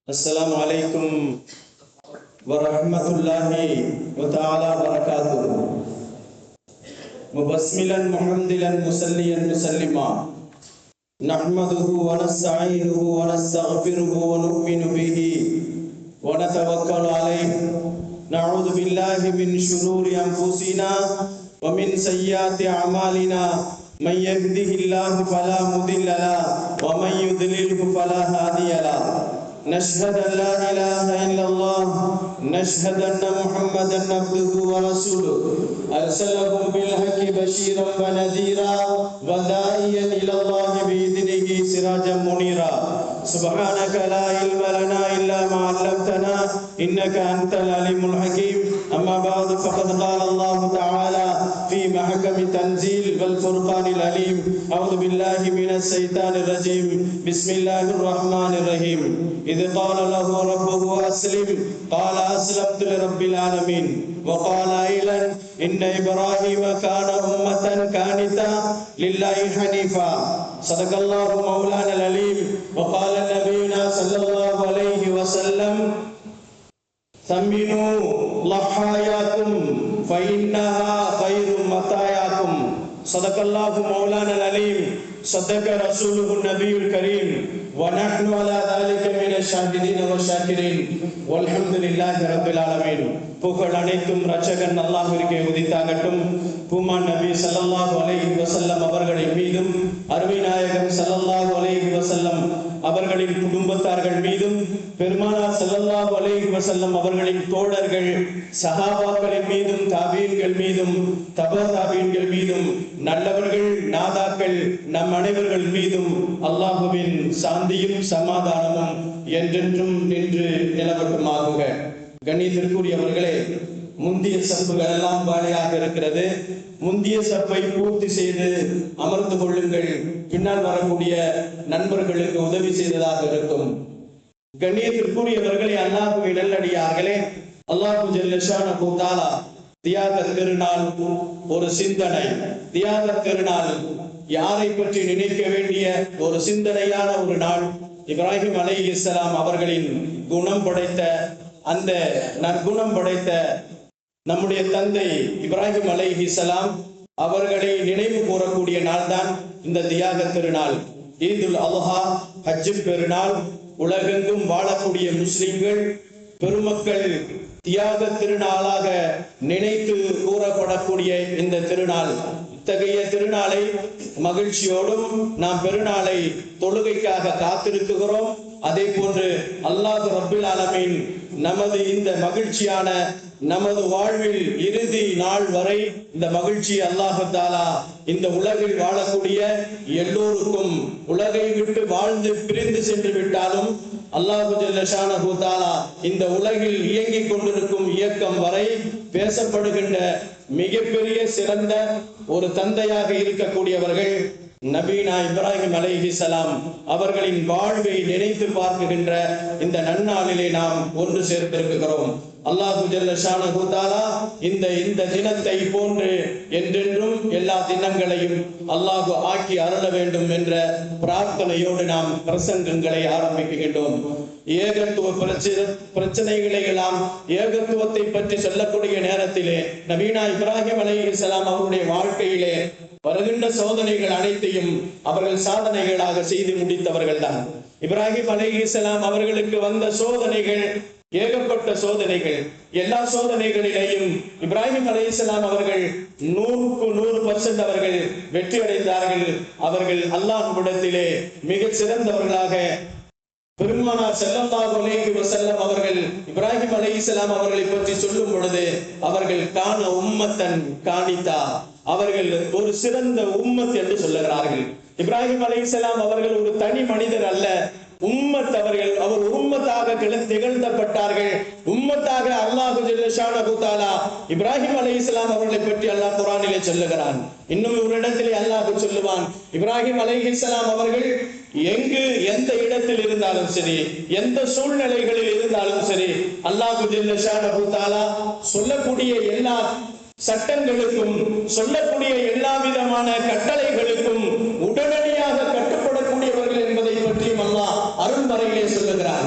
السلام عليكم ورحمة الله وتعالى وبركاته. مبسملا محمدلا مسليا مسلما نحمده ونستعينه ونستغفره ونؤمن به ونتوكل عليه. نعوذ بالله من شرور أنفسنا ومن سيئات أعمالنا. من يهده الله فلا مضل له ومن يضلله فلا هادي له. نشهد أن لا إله إلا الله نشهد أن محمدا عبده ورسوله أرسله بالحق بشيرا ونذيرا وداعيا إلى الله بإذنه سراجا منيرا. سبحانك لا علم لنا إلا ما علمتنا إنك أنت العليم الحكيم. أما بعد فقد قال الله تعالى في محكم تنزيل والفرقان العليم. أعوذ بالله من الشيطان الرجيم. بسم الله الرحمن الرحيم. إذ قال له ربه أسلم قال أسلمت لرب العالمين. وقال أيضا إن إبراهيم كان أمة قانتا لله حنيفا. صدق الله مولانا العليم. وقال نبينا صلى الله عليه وسلم ثمنوا ضحاياكم فإنها خير متاعكم. صدق الله مولانا العليم. صدق رسوله النبي الكريم. ونحن على ذلك من الشاهدين والشاكرين والحمد لله رب العالمين. புகழ் அனைத்தும் இரட்சகன் அல்லாஹ்விற்கே உரித்தாகட்டும். பூமான் நபி ஸல்லல்லாஹு அலைஹி வஸல்லம் அவர்களின் மீதும் அருமை நாயகம் ஸல்லல்லாஹு அலைஹி வஸல்லம் அவர்களின் குடும்பத்தார்கள் மீதும் பெருமானார் ஸல்லல்லாஹு அலைஹி வஸல்லம் அவர்களின் தோழர்கள் சஹாபாக்களின் மீதும் தாபீன்கள் மீதும் தபா தாபீன்கள் மீதும் நல்லவர்கள் நாதாக்கள் நம் அனைவர்கள் மீதும் அல்லாஹ்வின் சாந்தியும் சமாதானமும் என்றென்றும் நின்று நிலவட்டுமாகுக. கண்ணியத்திற்குரியவர்களே, முந்திய சப்புகள் எல்லாம் காலியாக இருக்கிறது. முந்திய சப்பை பூர்த்தி செய்து அமர்ந்து கொள்ளுங்கள். பின்னால் வரக்கூடிய நண்பர்களுக்கு உதவி செய்ததாக இருக்கும். கண்ணியத்திற்குரியவர்களே, அல்லாஹ்வின் நல்லடியார்களே, அல்லாஹ் ஜல்ல ஷானஹு தஆலா தியாக திருநாள் ஒரு சிந்தனை. தியாக திருநாள் யாரை பற்றி நினைக்க வேண்டிய ஒரு சிந்தனையான ஒரு நாள். இப்ராஹிம் அலைஹிஸ்ஸலாம் அவர்களின் குணம் படைத்த அந்த நற்குணம் படைத்த நம்முடைய தந்தை இப்ராஹிம் அலைஹிஸ்ஸலாம் அவர்களை நினைவு கூறக்கூடிய நாள் தான் இந்த தியாக திருநாள். ஈதுல் அல்ஹா ஹஜ் பெருநாள். உலகெங்கும் வாழக்கூடிய முஸ்லிம்கள் பெருமக்கள் தியாக திருநாளாக நினைத்து கூறப்படக்கூடிய இந்த திருநாள். இத்தகைய திருநாளை மகிழ்ச்சியோடும் நாம் பெருநாளை தொழுகைக்காக காத்திருக்கிறோம். அதே போன்று அல்லாஹ் ரப்பில் ஆலமீன் நமது இந்த மகிழ்ச்சியான நமது வாழ்வில் இறுதி நாள் வரை இந்த மகிழ்ச்சி அல்லாஹ் தஆலா இந்த உலகில் வாழக்கூடிய எல்லோருக்கும், உலகை விட்டு வாழ்ந்து பிரிந்து சென்று விட்டாலும் அல்லாஹ் ஜல்ல ஷானஹு தஆலா இந்த உலகில் இயங்கிக் கொண்டிருக்கும் இயக்கம் வரை பேசப்படுகின்ற மிகப்பெரிய சிறந்த ஒரு தந்தையாக இருக்கக்கூடியவர்கள் நபீனா இப்ராஹிம் அலைஹிஸ்ஸலாம் அவர்களின் வாழ்வை நினைத்து பார்க்கின்ற இந்த நன்னாளிலே நாம் ஒன்று சேர்ந்திருக்கிறோம். அல்லாஹ் ஜல்ல ஷானஹு தஆலா இந்த தினத்தை போன்று என்றென்றும் எல்லா தினங்களையும் அல்லாஹ் ஆக்கி அருள வேண்டும் என்ற பிரார்த்தனையோடு நாம் பிரசங்கங்களை ஆரம்பிக்கின்றோம். ஏகத்துவ பிரச்சனைகளை எல்லாம் ஏகத்துவத்தை பற்றி சொல்லக்கூடிய நேரத்திலே நபீனா இப்ராஹிம் அலைஹிஸ்ஸலாம் அவருடைய வாழ்க்கையிலே வருகின்ற சோதனைகள் அனைத்தையும் அவர்கள் சாதனைகளாக செய்து முடித்தவர்கள் தான். இப்ராஹிம் அலைஹிஸ்ஸலாம் அவர்களுக்கு வந்த சோதனைகள் ஏகப்பட்ட சோதனைகள். எல்லா சோதனைகளிலேயும் இப்ராஹிம் அலைஹிஸ்ஸலாம் அவர்கள் 100% அவர்கள் வெற்றி அடைந்தார்கள். அவர்கள் அல்லாஹ்விடத்திலே மிக சிறந்தவர்களாக பெருமானார் ஸல்லல்லாஹு அலைஹி வஸல்லம் அவர்கள் இப்ராஹிம் அலைஹிஸ்ஸலாம் அவர்களை பற்றி சொல்லும் பொழுது அவர்கள் கான உம்மத்தன் காணிதா, அவர்கள் ஒரு சிறந்த உம்மத் என்று சொல்லுகிறார்கள். இப்ராஹிம் அலைஹிஸ்ஸலாம் அவர்கள் ஒரு தனி மனிதர் அல்ல, உம்மத். அவர் உம்மத்தாக திகழ்த்தப்பட்டார்கள். உம்மத்தாக அல்லாஹ் ஜல்ல ஷானஹு தஆலா இப்ராஹிம் அலைஹிஸ்ஸலாம் அவர்களை பற்றி அல்லாஹ் குர்ஆனிலே சொல்லுகிறான். இன்னும் ஒரு இடத்திலே அல்லாஹ் சொல்லுவான், இப்ராஹிம் அலைஹிஸ்ஸலாம் அவர்கள் எங்கு எந்த இடத்தில் இருந்தாலும் சரி, எந்த சூழ்நிலைகளில் இருந்தாலும் சரி, அல்லாஹ் ஜல்ல ஷானஹு தஆலா சொல்லக்கூடிய எல்லா சட்டங்களுக்கும் சொல்லக்கூடிய எல்லா விதமான கட்டளைகளுக்கும் உடனடியாக கட்டுப்படக்கூடியவர்கள் என்பதை பற்றியும் அல்லாஹ் அருள்மறையிலே சொல்லுகிறார்.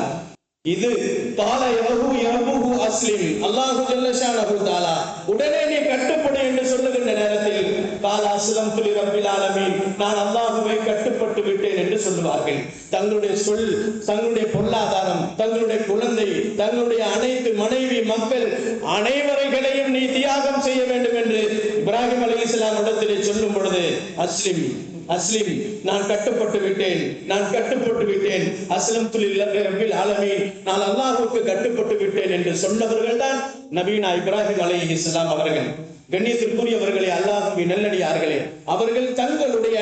இது கால யஹூ அஸ்லிம் அல்லாஹு ஜல்ல ஷானஹு தஆலா உடனே நீ கட்டுப்படு என்று சொல்லுகின்ற நேரத்தில் கால அஸ்லம்து லிரப்பில் ஆலமீன் நான் அல்லாஹ்வை கட்டுப்பட்டு விட்டேன் என்று சொல்லுவார்கள். தங்களுடைய சொல், தங்களுடைய பொருளாதாரம், தங்களுடைய குழந்தை, தங்களுடைய அனைத்து மனைவி மக்கள் அனைவரைகளையும் நீ தியாகம் செய்ய வேண்டும் என்று இப்ராஹிம் அலைஹிஸ்ஸலாம் இடத்திலே சொல்லும் பொழுது அஸ்லிம் அஸ்லிம் நான் கட்டுப்பட்டு விட்டேன், நான் கட்டுப்பட்டு விட்டேன், அஸ்லம்து லிரப்பில் ஆலமீன் நான் அல்லாஹ்வுக்கு கட்டுப்பட்டு விட்டேன் என்று சொன்னவர்கள் தான் நபீனா இப்ராஹிம் அலைஹிஸ்ஸலாம் அவர்கள். கண்ணியத்திற்குரியவர்களே, அல்லாஹ்வின் நல்லடியார்களே, அவர்கள் தங்களுடைய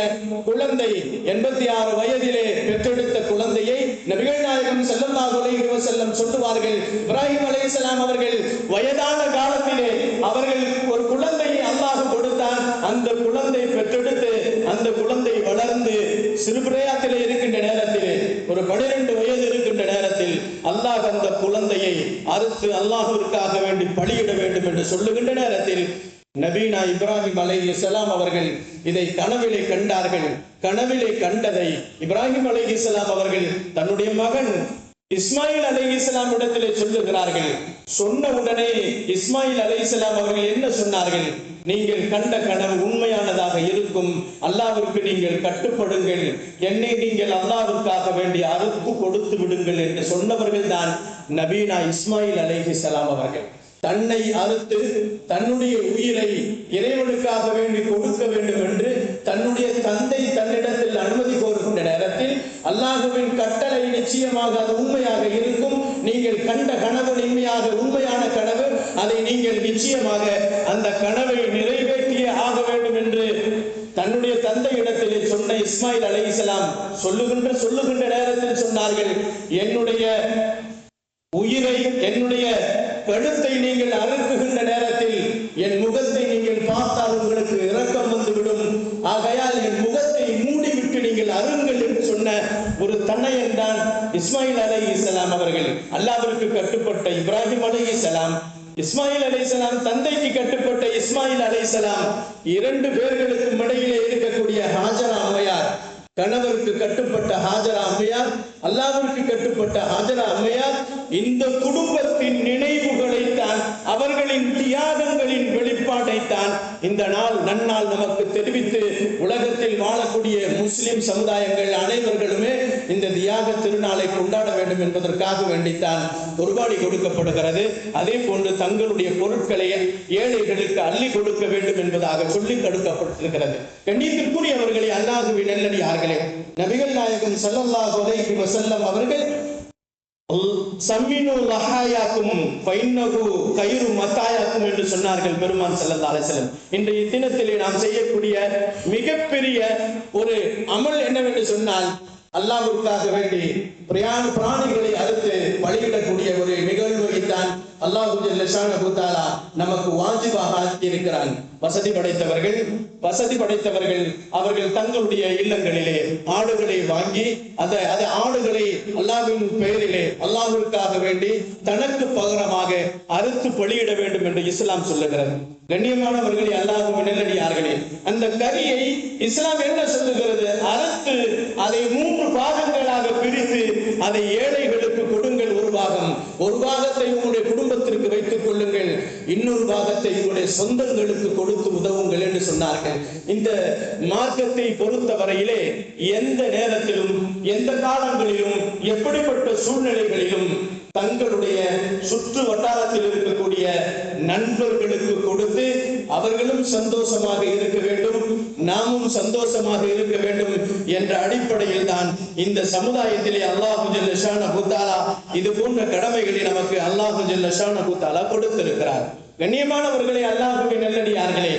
குழந்தை 86 வயதிலே பெற்றெடுத்த குழந்தையை நபிகள் நாயகம் ஸல்லல்லாஹு அலைஹி வஸல்லம் சொல்லுவார்கள். இப்ராஹிம் அலைஹிஸ்ஸலாம் அவர்கள் வயதான காலத்திலே அவர்கள் ஒரு குழந்தையை அல்லாஹ் கொடுத்தான். அந்த குழந்தை பெற்றெடுத்து அந்த குழந்தை வளர்ந்து சிறுபிராயத்திலே இருக்கின்ற நேரத்திலே ஒரு 12 வயது இருக்கின்ற நேரத்தில் அல்லாஹ் அந்த குழந்தையை அறுத்து அல்லாஹ்விற்காக வேண்டி பலியிட வேண்டும் என்று சொல்லுகின்ற நேரத்தில் நபீனா இப்ராஹிம் அலைஹிஸ்ஸலாம் அவர்கள் இதை கனவிலே கண்டார்கள். கனவிலே கண்டதை இப்ராஹிம் அலைஹிஸ்ஸலாம் அவர்கள் தன்னுடைய மகன் இஸ்மாயில் அலைஹிஸ்ஸலாம் இடத்திலே சொல்லுகிறார்கள். சொன்ன உடனே இஸ்மாயில் அலைஹிஸ்ஸலாம் அவர்கள் என்ன சொன்னார்கள்? நீங்கள் கண்ட கனவு உண்மையானதாக இருக்கும், அல்லாஹ்விற்கு நீங்கள் கட்டுப்படுங்கள், என்னை நீங்கள் அல்லாஹ்விற்காக வேண்டி அறுப்பு கொடுத்து விடுங்கள் என்று சொன்னவர்கள் தான் நபீனா இஸ்மாயில் அலைஹிஸ்ஸலாம் அவர்கள். தன்னை அறுத்து தன்னுடைய உயிரை இறைவனுக்காக வேண்டி கொடுக்க வேண்டும் என்று தன்னுடைய தந்தை தன்னிடத்தில் அனுமதி கோருகின்ற நேரத்தில் அல்லாஹ்வின் கட்டளை நிச்சயமாக அது உண்மையாக இருக்கும், நீங்கள் கண்ட கனவு உண்மையான கனவு, அதை நீங்கள் நிச்சயமாக அந்த கனவை நிறைவேற்றியே ஆக வேண்டும் என்று தன்னுடைய தந்தை இடத்திலே சொன்ன இஸ்மாயில் அலைஹிஸ்ஸலாம் சொல்லுகின்ற நேரத்தில் சொன்னார்கள், என்னுடைய உயிரை, என்னுடைய கழுத்தை நீங்கள் அறுக்குகின்ற நேரத்தில் என் முகத்தை நீங்கள் பார்த்தால் உங்களுக்கு இரக்கம் வந்துவிடும், ஆகையால் என் முகத்தை மூடிவிட்டு நீங்கள் அருங்கள் என்று சொன்ன ஒரு தன்னையன் தான் இஸ்மாயில் அலைஹிஸ்ஸலாம் அவர்கள். அல்லாஹ்விற்கு கட்டுப்பட்ட இப்ராஹிம் அலைஹிஸ்ஸலாம், இஸ்மாயில் அலைஹிஸ்ஸலாம் தந்தைக்கு கட்டுப்பட்ட இஸ்மாயில் அலைஹிஸ்ஸலாம், 2 பேர்களுக்கும் இடையிலே இருக்கக்கூடிய ஹாஜரா அம்மையார், கணவருக்கு கட்டுப்பட்ட ஹாஜரா அம்மையார், அல்லாஹ்விற்கு கட்டுப்பட்ட ஹாஜரா அம்மையார், இந்த குடும்பத்தின் நினைவுகளைத்தான், அவர்களின் தியாகங்களின் வெளிப்பாட்டைத்தான் இந்த நாள் நன்னாள் நமக்கு தெரிவித்து உலகத்தில் வாழக்கூடிய முஸ்லிம் சமுதாயங்கள் அனைவர்களுமே இந்த தியாக திருநாளை கொண்டாட வேண்டும் என்பதற்காக வேண்டித்தான் குர்பானி கொடுக்கப்படுகிறது. அதே போன்று தங்களுடைய பொருட்களை ஏழைகளுக்கு அள்ளி கொடுக்க வேண்டும் என்பதாக சொல்லி கொடுக்கப்பட்டிருக்கிறது. கண்ணியத்திற்குரியவர்களே, அல்லாஹ்வின் நல்லடியார்களே, நபிகள் நாயகம் ஸல்லல்லாஹு அலைஹி வஸல்லம் அவர்கள் சம்மினு லஹாயாக்கும் ஃபைன்னஹு கைரு மத்தாயாக்கும் என்று சொன்னார்கள் பெருமான் ஸல்லல்லாஹு அலைஹி வஸல்லம். இன்றைய தினத்திலே நாம் செய்யக்கூடிய மிகப்பெரிய ஒரு அமல் என்னவென்று சொன்னால், அல்லாஹ்வுக்காக வேண்டி பிராணிகளை அறுத்து பலியிடக்கூடிய ஒரு நிகழ்வைத்தான் அல்லாஹ் ஜல்ல ஷானஹு தஆலா நமக்கு வாஜிபாக ஆக்கி இருக்கிறான். வசதி படைத்தவர்கள் அவர்கள் தங்களுடைய இல்லங்களிலே ஆடுகளை வாங்கி அந்த ஆடுகளை அல்லாஹ்வின் பெயரிலே அல்லாஹ்விற்காக வேண்டி தனக்கு பகரமாக அறுத்து பலியிட வேண்டும் என்று இஸ்லாம் சொல்லுகிறது. கண்ணியமானவர்களே, அல்லாஹ்வின் நல்லடியார்களே, அந்த கரியை இஸ்லாம் என்ன சொல்லுகிறது? அறுத்து அதை 3 பாகங்களாக பிரித்து அதை ஏழைகளுக்கு கொடுங்கள். ஒரு பாகத்தை உங்களுடைய குடும்பத்திற்கு வைத்துக் கொள்ளுங்கள், இன்னொரு பாகத்தை உங்களுடைய சொந்தங்களுக்கு கொடுத்து உதவுங்கள் என்று சொன்னார்கள். இந்த மார்க்கத்தை பொறுத்த வரையிலே எந்த நேரத்திலும், எந்த காலங்களிலும், எப்படிப்பட்ட சூழ்நிலைகளிலும் தங்களுடைய சுற்று வட்டாரத்தில் இருக்கக்கூடிய நண்பர்களுக்கு கொடுத்து அவர்களும் சந்தோஷமாக இருக்க வேண்டும், நாமும் சந்தோஷமாக இருக்க வேண்டும் என்ற அடிப்படையில் தான் இந்த சமுதாயத்திலே அல்லாஹ் ஜல்ல ஷானஹு தஆலா இது போன்ற கடமைகளை நமக்கு அல்லாஹ் ஜல்ல ஷானஹு தஆலா கொடுத்திருக்கிறார். கண்ணியமானவர்களே, அல்லாஹ்வின் நல்லடியார்களே,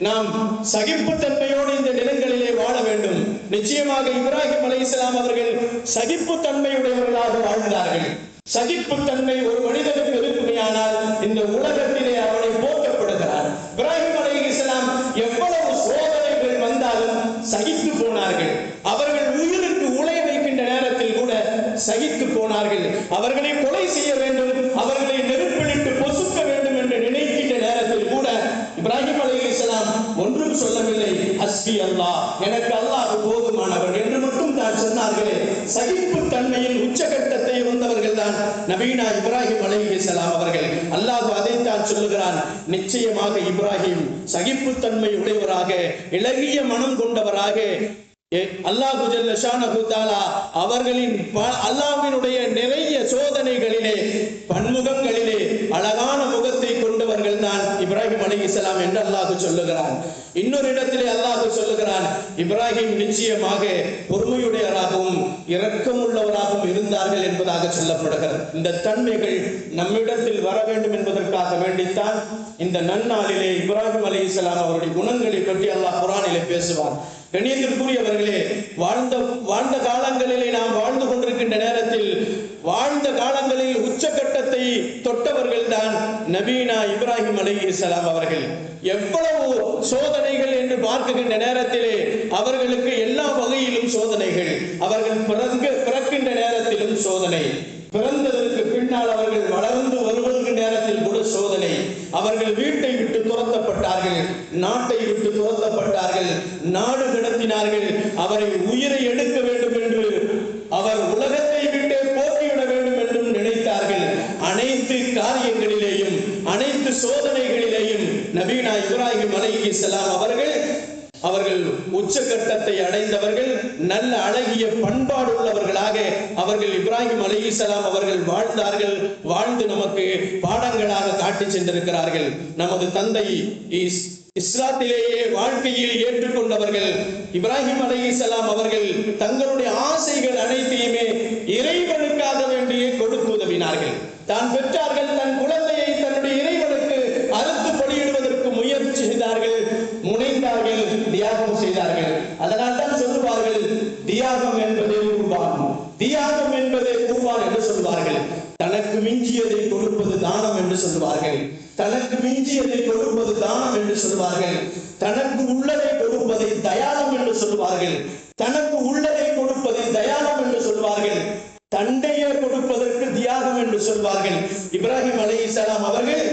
நாம் சகிப்புத்தன்மையோடு இந்த நிலங்களிலே வாழ வேண்டும். நிச்சயமாக இப்ராஹிம் அலைஹிஸ்ஸலாம் அவர்கள் சகிப்புத்தன்மையுடையவர்களாக வாழ்ந்தார்கள். சகிப்புத்தன்மை ஒரு மனிதனுக்கு இருக்குமையானால் இந்த உலகத்திலே அவனை போற்றப்படுகிறார். இப்ராஹிம் அலைஹிஸ்ஸலாம் எவ்வளவு சோதனைகள் வந்தாலும் சகித்து போனார்கள். அவர்கள் உயிருக்கு உலை வைக்கின்ற நேரத்தில் கூட சகித்து போனார்கள். அவர்களை கொலை செய்ய வேண்டும், அவர்களை நெருப்பிலிட்டு பொசுக்க வேண்டும் என்று நினைக்கின்ற நேரத்தில் கூட இப்ராஹிம் அலைஹிஸ்ஸலாம் ஒன்றும் சொல்லவில்லை. ஹஸ்பி அல்லாஹ், எனக்கு அல்லாஹ் போதுமானவன் என்று மட்டும் தான் சொன்னார்களே. சகிப்பு தன்மையின் உச்சகட்டத்தை வந்தவர்கள் தான் நபீனா இப்ராஹிம் அலைஹிஸ்ஸலாம் அவர்கள். அல்லாஹ் அதைத்தான் சொல்லுகிறான், நிச்சயமாக இப்ராஹிம் சகிப்புத்தன்மை உடையவராக, இளகிய மனம் கொண்டவராக, அல்லாஹ் ஜல்ல ஷானஹு தஆலா அவர்களின் அல்லாஹ்வினுடைய நிறைய சோதனைகளிலே, பன்முகங்களிலே அழகான முகத்தை கொண்டவர்கள் தான் இப்ராஹிம் அலைஹிஸ்ஸலாம் என்று அல்லாஹ் சொல்லுகிறான். இன்னொரு இடத்திலே அல்லாஹ் சொல்லுகிறான், இப்ராஹிம் நிச்சயமாக பொறுமையுடையவராகவும் இரக்கமுள்ளவராகவும் இருந்தார்கள் என்பதாக சொல்லப்படுகிறது. இந்த தன்மைகள் நம்மிடத்தில் வர வேண்டும் என்பதற்காக வேண்டித்தான் இந்த நன்னாளிலே இப்ராஹிம் அலைஹிஸ்ஸலாம் அவருடைய குணங்களை பற்றி அல்லாஹ் குர்ஆனிலே பேசுவான். கண்ணியத்திற்குரியவர்களே, வாழ்ந்த காலங்களிலே நாம் வாழ்ந்து கொண்டிருக்கின்ற நேரத்தில், வாழ்ந்த காலங்களில் உச்சகட்டத்தை தொட்டவர்கள் தான் நபீனா இப்ராஹிம் அலைஹிஸ்ஸலாம் அவர்கள். எவ்வளவு சோதனைகள் என்று பார்க்கின்ற நேரத்திலே அவர்களுக்கு எல்லா வகையிலும் சோதனைகள். அவர்கள் பிறக்கின்ற நேரத்திலும் சோதனை, பிறந்ததற்கு பின்னால் அவர்கள் வளர்ந்து வருவதற்கு நேரத்தில் கூட சோதனை. அவர்கள் வீட்டை விட்டு துரத்தப்பட்டார்கள், நாட்டை விட்டு துரத்தப்பட்டார்கள், நாடு கடத்தினார்கள். அவரை உயிரை எடுக்க வேண்டும் என்று, அவர் உலகத்தை விட்டு போக்கிவிட வேண்டும் என்றும் நினைத்தார்கள். அனைத்து காரியங்களிலேயும், அனைத்து சோதனைகளிலேயும் நபீனா இப்ராஹிம் அலைஹிஸ்ஸலாம் அவர்கள் உச்சகட்டத்தை அடைந்தவர்கள். நல்ல அழகிய பண்பாடு உள்ளவர்களாக அவர்கள் இப்ராஹிம் அலைஹிஸ்ஸலாம் அவர்கள் வாழ்ந்தார்கள். வாழ்ந்து நமக்கு பாடங்களாக காட்டி சென்றிருக்கிறார்கள். நமது தந்தை இஸ்லாத்திலேயே வாழ்க்கையில் ஏற்றுக்கொண்டவர்கள் இப்ராஹிம் அலைஹிஸ்ஸலாம் அவர்கள் தங்களுடைய ஆசைகள் அனைத்தையுமே இறைவனுக்காக வேண்டியே கொடுத்து உதவினார்கள். தான் பெற்றார்கள், தன் குழந்தையை தன்னுடைய இறைவனுக்கு அறுத்து பலியிடுவதற்கு முயற்சி செய்தார்கள், முனைந்தார்கள், தியாகம் செய்தார்கள். அதனால் தான் சொல்லுவார்கள், தியாகம் என்பதே குர்பான், தியாகம் என்பதே குர்பான் என்று சொல்வார்கள். தனக்கு மிஞ்சியதை கொடுப்பது தானம் என்று சொல்வார்கள். தனக்கு மிஞ்சியதை கொடுப்பது தானம் என்று சொல்வார்கள். தனக்கு உள்ளதை கொடுப்பதை தயாளம் என்று சொல்வார்கள். தனக்கு உள்ளதை கொடுப்பதை தயாளம் என்று சொல்வார்கள். தண்டையை கொடுப்பதற்கு தியாகம் என்று சொல்வார்கள். இப்ராஹிம் அலைஹிஸ்ஸலாம் அவர்கள்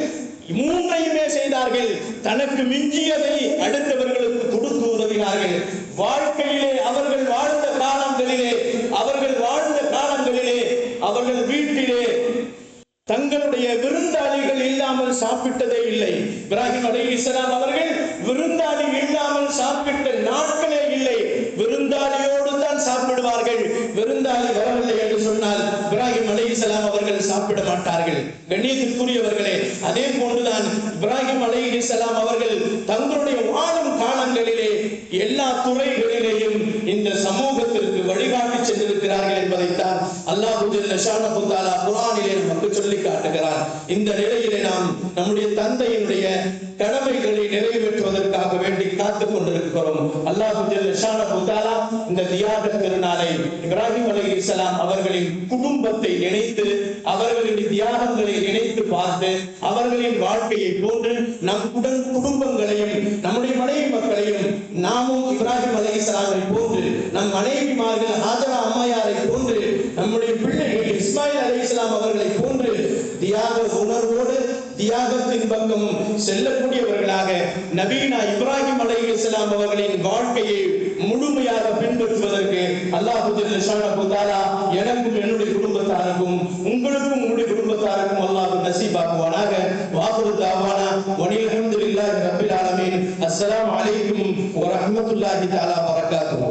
மூன்றையுமே செய்தார்கள். தனக்கு மிஞ்சியதை அடுத்தவர்களுக்கு கொடுத்து உதவினார்கள். வாழ்க்கையிலே அவர்கள் வாழ்ந்த காலங்களிலே அவர்கள் வீட்டிலே தங்களுடைய விருந்தாளிகள் இல்லாமல் சாப்பிட்டதே இல்லை. இப்ராஹிம் அலைஹிஸ்ஸலாம் அவர்கள் விருந்தாளி இல்லாமல் சாப்பிட்ட நாட்களே இல்லை. விருந்தாளியோடு தான் சாப்பிடுவார்கள். விருந்தாளி வரவில்லை என்று சொன்னால் இப்ராஹிம் அலைஹிஸ்ஸலாம் அவர்கள் சாப்பிட மாட்டார்கள். கண்ணியத்திற்குரியவர்களே, அதே போன்றுதான் இப்ராஹிம் அலைஹிஸ்ஸலாம் அவர்கள் தங்களுடைய வாழும் காலங்களிலே எல்லா துறைகளிலேயும் இந்த சமூகத்திற்கு வழிகாட்டி சென்றிருக்கிறார்கள் என்பதைத்தான் அல்லாஹ் ஜல்ல ஷானஹு தஆலா குர்ஆனிலே நமக்கு சொல்லி காட்டுகிறார். இந்த நிலையிலே நாம் நம்முடைய தந்தையினுடைய கடமைகளை நிறைவேற்றுவதற்காக வேண்டி காத்துக் கொண்டிருக்கிறோம். அல்லாஹ் ஜல்ல ஷானஹு தஆலா இந்த தியாக திருநாளை இப்ராஹிம் அலைஹிஸ்ஸலாம் அவர்களின் குடும்பத்தை நினைத்து, அவர்களின் தியாகங்களை நினைத்து பார்த்து, அவர்களின் வாழ்க்கையை போன்று நம் குடும்பங்களையும் நம்முடைய மனைவி மக்களையும் நாமும் இப்ராஹிம் அலைஹிஸ்ஸலாமை போன்று, நம் மனைவிமார்கள் ஹாஜரா அம்மையாரை போன்று, நம்முடைய பிள்ளைகள் இஸ்மாயில் அலைஹிஸ்ஸலாம் அவர்களை போன்று தியாக உணர்வோடு தியாகத்தின் பக்கம் செல்லக்கூடியவர்களாக நபீனா இப்ராஹிம் அலைஹிஸ்ஸலாம் அவர்களின் வாழ்க்கையை முழுமையாக பின்பற்றுவதற்கு அல்லாஹ் ஜல்ல ஷானஹு தஆலா எனக்கும் என்னுடைய குடும்பத்தாருக்கும் உங்களுக்கும் உங்களுடைய குடும்பத்தாருக்கும் அல்லாஹ் நசீபாக்குவானாக. வாஹிரு தஅவானா வல்ஹம்துலில்லாஹி ரப்பில் ஆலமீன். அஸ்ஸலாமு அலைக்கும் வ ரஹ்மத்துல்லாஹி தஆலா வ பரகாத்துஹு.